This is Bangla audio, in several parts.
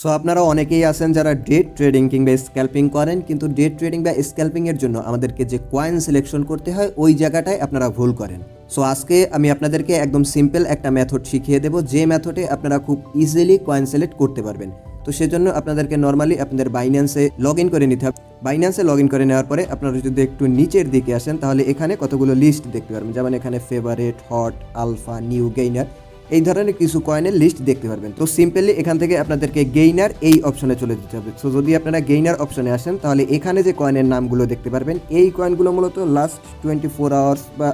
সো আপনারা অনেকেই আছেন যারা ডে ট্রেডিং কিংবা স্ক্যাল্পিং করেন, কিন্তু ডে ট্রেডিং বা স্ক্যাল্পিংয়ের জন্য আমাদেরকে যে কয়েন সিলেকশন করতে হয় ওই জায়গাটায় আপনারা ভুল করেন। সো আজকে আমি আপনাদেরকে একদম সিম্পল একটা মেথড শিখিয়ে দেবো, যে মেথডে আপনারা খুব ইজিলি কয়েন সিলেক্ট করতে পারবেন। তো সেজন্য আপনাদেরকে নর্মালি আপনাদের বাইন্যান্সে লগ ইন করে নিতে হবে। বাইন্যান্সে লগ ইন করে নেওয়ার পরে আপনারা যদি একটু নিচের দিকে আসেন তাহলে এখানে কতগুলো লিস্ট দেখতে পারবেন, যেমন এখানে favourite, hot, alpha, new, gainer, এই ধরনের কিছু কয়েনের লিস্ট দেখতে পারবেন। তো সিম্পলি এখান থেকে আপনাদেরকে গেইনার এই অপশনে চলে যেতে হবে। সো যদি আপনারা গেইনার অপশনে আসেন তাহলে এখানে যে কয়েনের নামগুলো দেখতে পারবেন, এই কয়েনগুলো মূলত লাস্ট 24 আওয়ার্স বা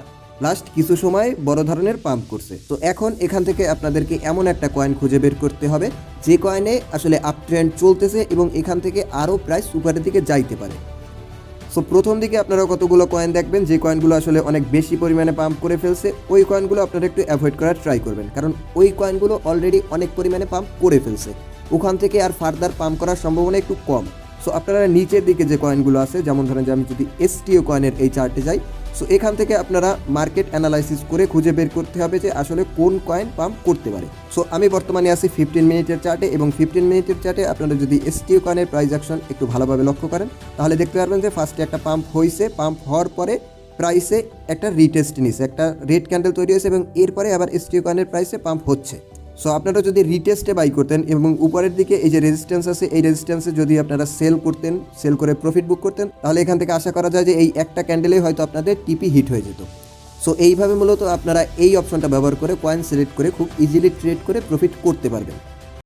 লাস্ট কিছু সময় বড় ধরনের পাম্প করছে। তো এখন এখান থেকে আপনাদেরকে এমন একটা কয়েন খুঁজে বের করতে হবে যে কয়েনে আসলে আপ ট্রেন্ড চলতেছে এবং এখান থেকে আরও প্রাইস উপরের দিকে যাইতে পারে। সো প্রথম দিকে আপনারা কতগুলো কয়েন দেখবেন যে কয়েনগুলো আসলে অনেক বেশি পরিমাণে পাম্প করে ফেলছে, ওই কয়েনগুলো আপনারা একটু অ্যাভয়েড করার ট্রাই করবেন, কারণ ওই কয়েনগুলো অলরেডি অনেক পরিমাণে পাম্প করে ফেলছে, ওখান থেকে আর ফার্দার পাম্প করার সম্ভাবনা একটু কম। সো আপনারা নিচের দিকে যে কয়েনগুলো আছে, যেমন ধরেন যে আমি যদি এসটিও কয়েনের এই চার্টে যাই, সো এখান থেকে আপনারা মার্কেট অ্যানালাইসিস করে খুঁজে বের করতে হবে যে আসলে কোন কয়েন পাম্প করতে পারে। সো আমি বর্তমানে আছি 15 মিনিটের চার্টে, এবং 15 মিনিটের চার্টে আপনারা যদি এসটিও কয়েনের প্রাইস অ্যাকশন একটু ভালোভাবে লক্ষ্য করেন তাহলে দেখতে পারবেন যে ফার্স্টে একটা পাম্প হয়েছে, পাম্প হওয়ার পরে প্রাইসে একটা রিটেস্ট নিছে, একটা রেড ক্যান্ডেল তৈরি হয়েছে, এবং এরপরে আবার এসটিও কয়েনের প্রাইসে পাম্প হচ্ছে। সো আপনারা যদি রিটেস্টে বাই করতেন এবং উপরের দিকে এই যে রেজিস্ট্যান্স আছে, এই রেজিস্ট্যান্সে যদি আপনারা সেল করতেন, সেল করে প্রফিট বুক করতেন, তাহলে এখান থেকে আশা করা যায় যে এই একটা ক্যান্ডেলেই হয়তো আপনাদের টিপি হিট হয়ে যেত। সো এইভাবে মূলত আপনারা এই অপশনটা ব্যবহার করে কয়েন সিলেক্ট করে খুব ইজিলি ট্রেড করে প্রফিট করতে পারবেন।